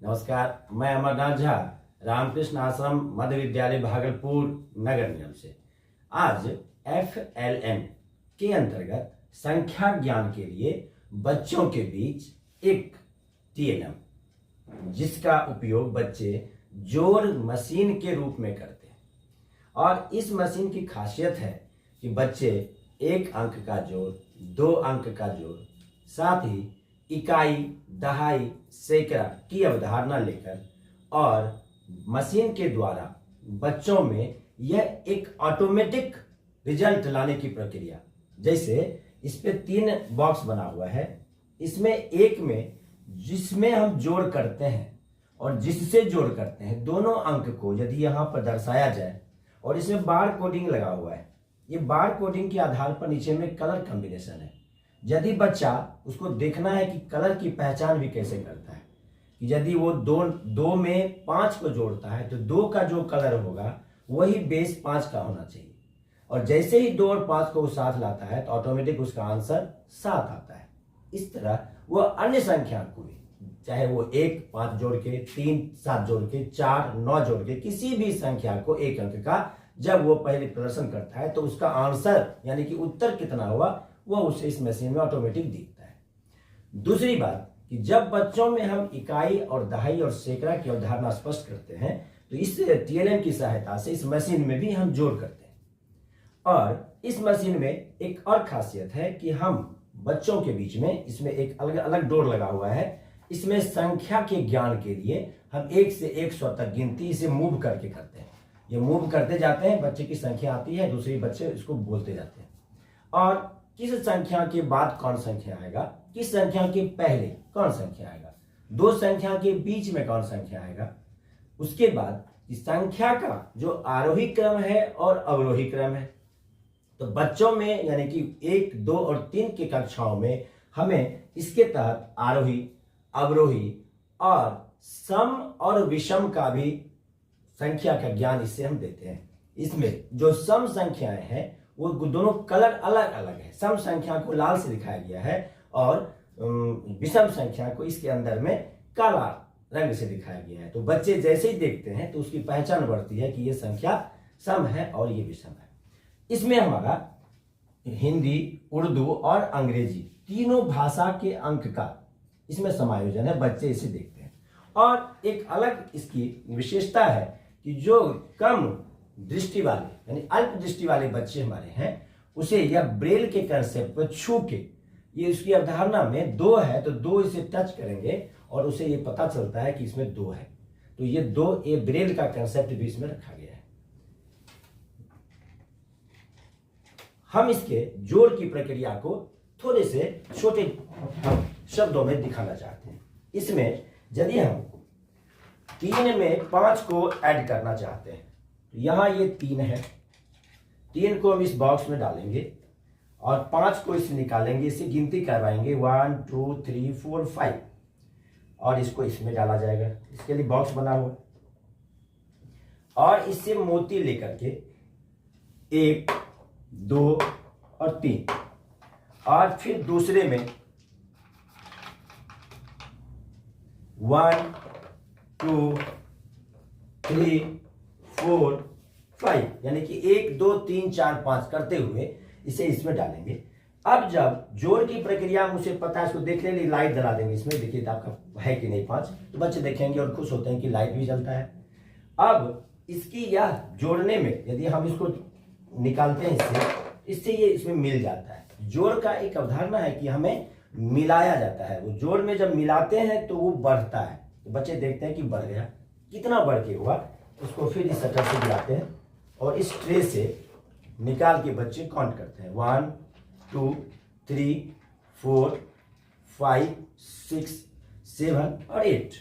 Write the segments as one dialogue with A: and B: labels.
A: नमस्कार, मैं अमरनाथ झा, रामकृष्ण आश्रम मध्य विद्यालय भागलपुर नगर निगम से। आज FLN के अंतर्गत संख्या ज्ञान के लिए बच्चों के बीच एक TLM जिसका उपयोग बच्चे जोड़ मशीन के रूप में करते हैं। और इस मशीन की खासियत है कि बच्चे एक अंक का जोड़, दो अंक का जोड़, साथ ही इकाई, दहाई, सैकड़ा की अवधारणा लेकर और मशीन के द्वारा बच्चों में यह एक ऑटोमेटिक रिजल्ट लाने की प्रक्रिया। जैसे इस पे 3 बॉक्स बना हुआ है, इसमें एक में जिसमें हम जोड़ करते हैं और जिससे जोड़ करते हैं, दोनों अंक को यदि यहाँ पर दर्शाया जाए और इसमें बार कोडिंग लगा हुआ है। ये बार कोडिंग के आधार पर नीचे में कलर कॉम्बिनेशन है। यदि बच्चा उसको देखना है कि कलर की पहचान भी कैसे करता है, कि यदि वो दो में 5 को जोड़ता है तो 2 का जो कलर होगा वही बेस 5 का होना चाहिए, और जैसे ही 2 और 5 को वो साथ लाता है तो ऑटोमेटिक उसका आंसर 7 आता है। इस तरह वो अन्य संख्या को भी, चाहे वो 1 5 जोड़ के, 3 7 जोड़ के, 4 9 जोड़ के, किसी भी संख्या को एक अंक का जब वो पहले प्रदर्शन करता है तो उसका आंसर यानी कि उत्तर कितना हुआ वो उसे इस मशीन में ऑटोमेटिक दिखता है। दूसरी बात कि जब बच्चों में हम इकाई और दहाई और सैकड़ा की अवधारणा स्पष्ट करते हैं तो इस TLM की सहायता से इस मशीन में भी हम जोड़ करते हैं। और इस मशीन में एक और खासियत है कि हम बच्चों के बीच में इसमें एक अलग अलग डोर लगा हुआ है। इसमें संख्या के ज्ञान के लिए हम 1 से 100 तक गिनती इसे मूव करके करते हैं। ये मूव करते जाते हैं, बच्चे की संख्या आती है, दूसरे बच्चे इसको बोलते जाते हैं, और किस संख्या के बाद कौन संख्या आएगा, किस संख्या के पहले कौन संख्या आएगा, 2 संख्या के बीच में कौन संख्या आएगा। उसके बाद इस संख्या का जो आरोही क्रम है और अवरोही क्रम है, तो बच्चों में यानी कि 1 2 और 3 के कक्षाओं में हमें इसके तहत आरोही, अवरोही और सम और विषम का भी संख्या का ज्ञान इससे हम देते हैं। इसमें जो सम संख्याएं हैं वो दोनों कलर अलग अलग है। सम संख्या को लाल से दिखाया गया है और विषम संख्या को इसके अंदर में काला रंग से दिखाया गया है। तो बच्चे जैसे ही देखते हैं तो उसकी पहचान बढ़ती है कि ये संख्या सम है और ये विषम है। इसमें हमारा हिंदी, उर्दू और अंग्रेजी तीनों भाषा के अंक का इसमें समायोजन है। बच्चे इसे देखते हैं। और एक अलग इसकी विशेषता है कि जो कम दृष्टि वाले यानी अल्प दृष्टि वाले बच्चे हमारे हैं, उसे यह ब्रेल के कंसेप्ट पर छू के, ये उसकी अवधारणा में 2 है तो 2 इसे टच करेंगे और उसे ये पता चलता है कि इसमें 2 है। तो ये 2 ये ब्रेल का कंसेप्ट भी इसमें रखा गया है। हम इसके जोड़ की प्रक्रिया को थोड़े से छोटे शब्दों में दिखाना चाहते हैं। इसमें यदि हम 3 में 5 को ऐड करना चाहते हैं तो यहाँ ये 3 है, 3 को हम इस बॉक्स में डालेंगे और 5 को इससे निकालेंगे, इससे गिनती करवाएंगे 1 2 3 4 5 और इसको इसमें डाला जाएगा। इसके लिए बॉक्स बना हुआ और इससे मोती लेकर के 1 2 और 3 और फिर दूसरे में 1 2 3 4 5 यानी कि 1 2 3 4 5 करते हुए इसे इसमें डालेंगे। अब जब जोड़ की प्रक्रिया में उसे पता है, इसको देखने के लिए लाइट जला देंगे। इसमें देखिए आपका है कि नहीं 5, तो बच्चे देखेंगे और खुश होते हैं कि लाइट भी जलता है। अब इसकी यह जोड़ने में यदि हम इसको निकालते हैं इससे ये इसमें मिल जाता है। जोड़ का एक अवधारणा है कि हमें मिलाया जाता है। वो जोड़ में जब मिलाते हैं तो वो बढ़ता है, तो बच्चे देखते हैं कि बढ़ गया। कितना बढ़ के हुआ उसको फिर इस शटर से गिराते हैं और इस ट्रे से निकाल के बच्चे काउंट करते हैं 1 2 3 4 5 6 7 और 8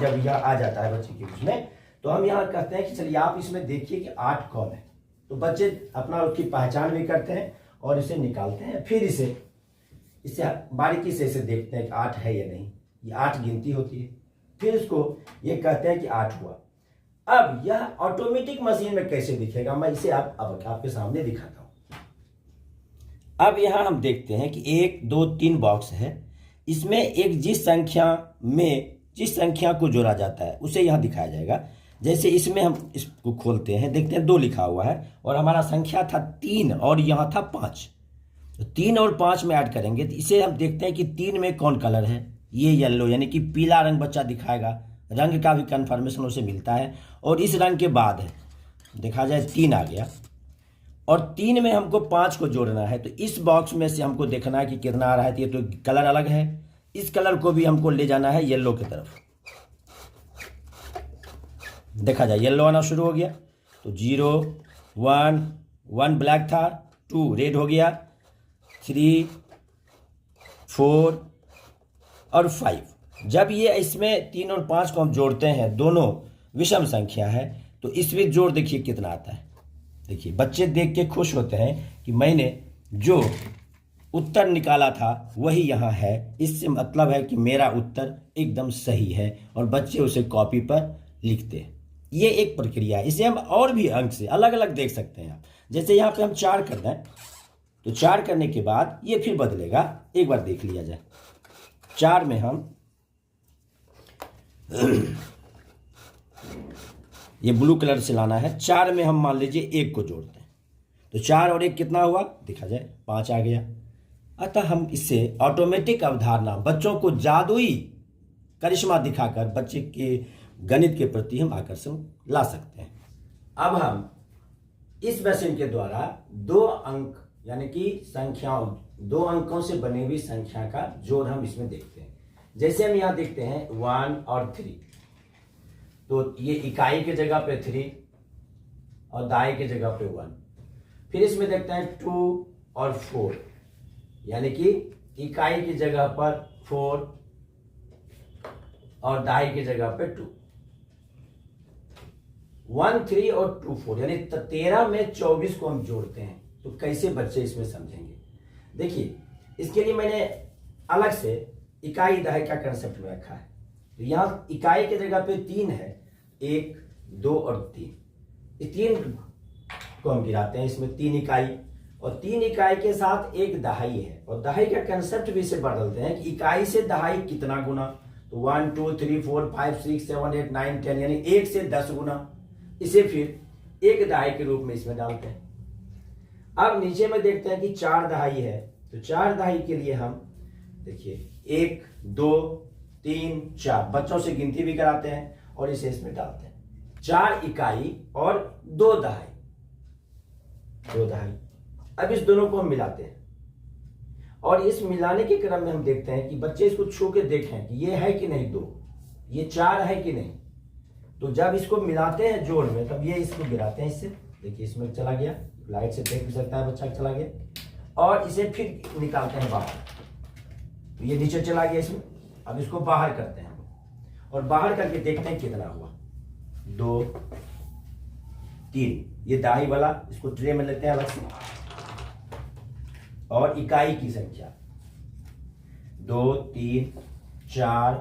A: जब यह आ जाता है बच्चे के बीच में तो हम यहाँ कहते हैं कि चलिए आप इसमें देखिए कि 8 कौन है। तो बच्चे अपना उसकी पहचान भी करते हैं और इसे निकालते हैं। फिर इसे बारीकी से इसे देखते हैं कि 8 है या नहीं। ये 8 गिनती होती है। फिर इसको ये कहते हैं कि 8 हुआ। अब यह ऑटोमेटिक मशीन में कैसे दिखेगा, मैं इसे अब आपके सामने दिखाता हूं। अब यहां हम देखते हैं कि 1 2 3 बॉक्स है। इसमें एक जिस संख्या में जिस संख्या को जोड़ा जाता है उसे यहाँ दिखाया जाएगा। जैसे इसमें हम इसको खोलते हैं, देखते हैं 2 लिखा हुआ है और हमारा संख्या था 3 और यहाँ था 5। तो 3 और 5 में ऐड करेंगे तो इसे हम देखते हैं कि 3 में कौन कलर है, ये येलो यानी कि पीला रंग बच्चा दिखाएगा, रंग का भी कन्फर्मेशन उसे मिलता है। और इस रंग के बाद है देखा जाए 3 आ गया और 3 में हमको 5 को जोड़ना है। तो इस बॉक्स में से हमको देखना है कि कितना आ रहा है। तो ये तो कलर अलग है, इस कलर को भी हमको ले जाना है येलो की तरफ। देखा जाए येलो आना शुरू हो गया। तो 0 1 1 ब्लैक था, 2 रेड हो गया, 3 4 और 5। जब ये इसमें 3 और 5 को हम जोड़ते हैं, दोनों विषम संख्या है, तो इसमें जोड़ देखिए कितना आता है। देखिए बच्चे देख के खुश होते हैं कि मैंने जो उत्तर निकाला था वही यहाँ है। इससे मतलब है कि मेरा उत्तर एकदम सही है और बच्चे उसे कॉपी पर लिखते हैं। ये एक प्रक्रिया है। इसे हम और भी अंक से अलग अलग देख सकते हैं। जैसे यहाँ पे हम 4 कर दें तो 4 करने के बाद ये फिर बदलेगा। एक बार देख लिया जाए। 4 में हम ये ब्लू कलर से लाना है। 4 में हम मान लीजिए 1 को जोड़ते हैं तो 4 और 1 कितना हुआ देखा जाए 5 आ गया। अतः हम इससे ऑटोमेटिक अवधारणा, बच्चों को जादुई करिश्मा दिखाकर बच्चे के गणित के प्रति हम आकर्षण ला सकते हैं। अब हम इस मशीन के द्वारा 2 अंक यानी कि संख्याओं 2 अंकों से बनी हुई संख्या का जोड़ हम इसमें देखते हैं। जैसे हम यहाँ देखते हैं 1 और 3, तो ये इकाई के जगह पे 3 और दाई के जगह पे 1। फिर इसमें देखते हैं 2 और 4 यानी कि इकाई की जगह पर 4 और दाई की जगह पे 2। 1 3 और 2 4 यानी 13 में 24 को हम जोड़ते हैं। तो कैसे बच्चे इसमें समझेंगे? देखिए इसके लिए मैंने अलग से इकाई दहाई का कंसेप्ट में रखा है। तो यहाँ इकाई की जगह पे 3 है, 1 2 और 3। इस 3 को हम गिराते हैं, इसमें 3 इकाई और 3 इकाई के साथ एक दहाई है। और दहाई का कंसेप्ट भी इसे बदलते हैं कि इकाई से दहाई कितना गुना। तो 1 2 3 4 5 6 7 8 9 10 यानी 1 से 10 गुना। इसे फिर एक दहाई के रूप में इसमें डालते हैं। अब नीचे में देखते हैं कि 4 दहाई है। तो 4 दहाई के लिए हम देखिए 1 2 3 4 बच्चों से गिनती भी कराते हैं और इसे इसमें डालते हैं। 4 इकाई और 2 दहाई। अब इस दोनों को हम मिलाते हैं और इस मिलाने के क्रम में हम देखते हैं कि बच्चे इसको छू के देखें कि ये है कि नहीं 2, ये 4 है कि नहीं। तो जब इसको मिलाते हैं जोड़ में तब ये इसको गिराते हैं। इससे देखिए इसमें चला गया, लाइट से देख भी सकता है बच्चा चला गया। और इसे फिर निकालते हैं बाहर, तो ये नीचे चला गया इसमें। अब इसको बाहर करते हैं और बाहर करके देखते हैं कितना हुआ। 2 3 ये दाई वाला इसको ट्रे में लेते हैं अलग से। और इकाई की संख्या 2 3 4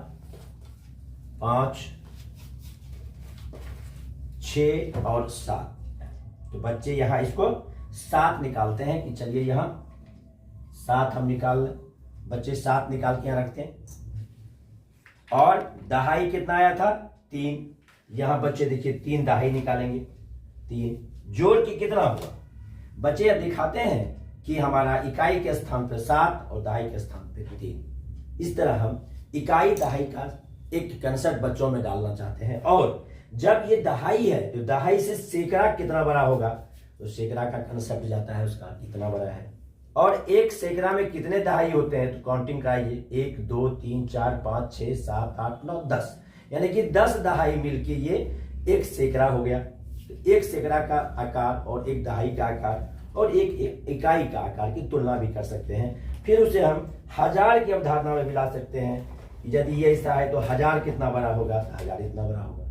A: 5 6 और 7। तो बच्चे यहां इसको 7 निकालते हैं कि चलिए यहां 7 हम निकाल लें। बच्चे 7 निकाल के यहां रखते हैं। और दहाई कितना आया था 3। यहां बच्चे देखिए 3 दहाई निकालेंगे। 3 जोड़ के कितना हुआ बच्चे अब दिखाते हैं कि हमारा इकाई के स्थान पर 7 और दहाई के स्थान पर 3। इस तरह हम इकाई दहाई का एक कंसेप्ट बच्चों में डालना चाहते हैं। और जब ये दहाई है तो दहाई से सैकड़ा कितना बड़ा होगा, तो सैकड़ा का कंसेप्ट जाता है उसका कितना बड़ा है। और एक सैकड़ा में कितने दहाई होते हैं तो काउंटिंग कराइए। 1 2 3 4 5 6 7 8 9 10 यानी कि 10 दहाई मिलके ये एक सैकड़ा हो गया। एक सैकड़ा का आकार और एक दहाई का आकार और एक इकाई का आकार की तुलना भी कर सकते हैं। फिर उसे हम 1000 की अवधारणा में मिला सकते हैं। यदि ये ऐसा है तो 1000 कितना बड़ा होगा, 1000 इतना बड़ा होगा।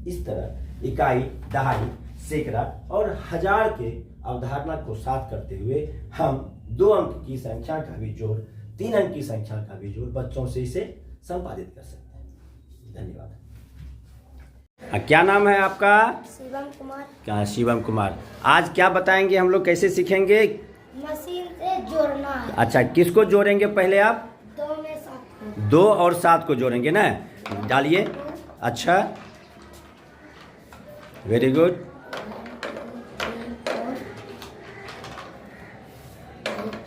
A: इस तरह इकाई दहाई सैकड़ा और 1000 के अवधारणा को साथ करते हुए हम 2 अंक की संख्या का भी जोड़, 3 अंक की संख्या का भी जोड़ बच्चों से इसे संपादित कर सकते हैं। धन्यवाद। क्या नाम है आपका?
B: शिवम कुमार।
A: क्या शिवम कुमार। आज क्या बताएंगे हम लोग, कैसे सीखेंगे?
B: मशीन से जोड़ना है।
A: अच्छा किसको जोड़ेंगे पहले आप?
B: 2 में 7 को।
A: 2 और 7 को जोड़ेंगे ना। डालिए। अच्छा, वेरी गुड।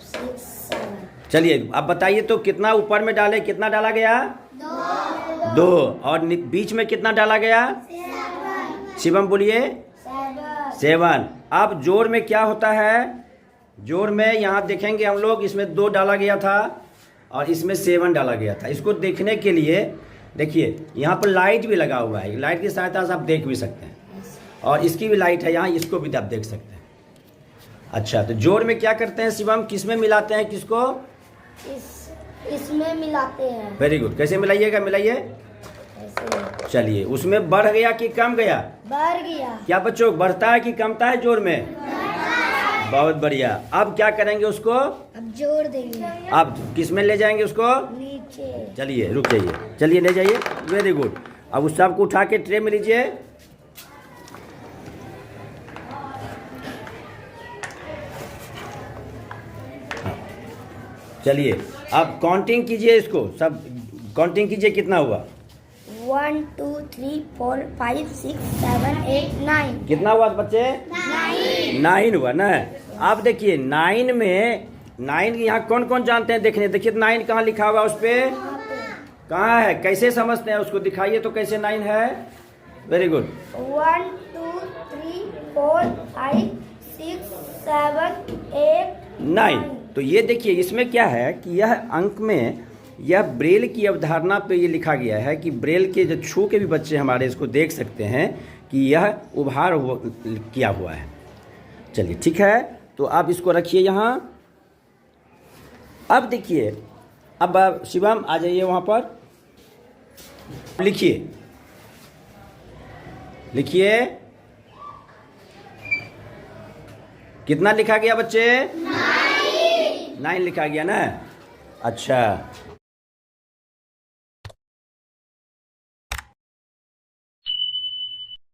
B: 6 7
A: चलिए अब बताइए तो कितना ऊपर में डाले, कितना डाला गया? 2। और बीच में कितना डाला गया? शिवम बोलिए। 7। अब जोड़ में क्या होता है? जोड़ में यहाँ देखेंगे हम लोग, इसमें 2 डाला गया था और इसमें 7 डाला गया था। इसको देखने के लिए देखिए यहाँ पर लाइट भी लगा हुआ है, लाइट की सहायता से आप देख भी सकते हैं, और इसकी भी लाइट है यहाँ, इसको भी आप देख सकते हैं। अच्छा, तो जोड़ में क्या करते हैं शिवम, किस में मिलाते हैं, किसको?
B: इसमें मिलाते हैं।
A: Very good. कैसे मिलाइएगा, मिलाइए।
B: ऐसे
A: चलिए, उसमें बढ़ गया कि कम गया?
B: बढ़ गया।
A: क्या बच्चों, बढ़ता है कि कमता है जोड़ में? बहुत बढ़िया। अब क्या करेंगे उसको?
B: अब जोड़ देंगे।
A: अब किस में ले जाएंगे उसको?
B: नीचे।
A: चलिए रुक जाइए, चलिए ले जाइए। Very good. अब उस सबको उठा के ट्रे में लीजिए। हाँ। चलिए अब काउंटिंग कीजिए, इसको सब काउंटिंग कीजिए, कितना हुआ?
B: 1 2 3 4 5 6 7 8 9।
A: कितना हुआ बच्चे? 9 हुआ ना। अब देखिए 9 में, 9 यहाँ कौन कौन जानते हैं देखने, देखिए 9 कहाँ लिखा हुआ उस पे? कहाँ है, कैसे समझते हैं उसको, दिखाइए तो कैसे 9 है। Very good.
B: 1 2 3 4 5 6 7 8
A: 9। तो ये देखिए इसमें क्या है कि यह अंक में यह ब्रेल की अवधारणा पे ये लिखा गया है कि ब्रेल के जो छू के भी बच्चे हमारे इसको देख सकते हैं कि यह उभार किया हुआ है। चलिए ठीक है, तो आप इसको रखिए यहाँ। अब देखिए, अब शिवम आ जाइए वहाँ पर, लिखिए लिखिए। कितना लिखा गया बच्चे? 9 लिखा गया ना। अच्छा,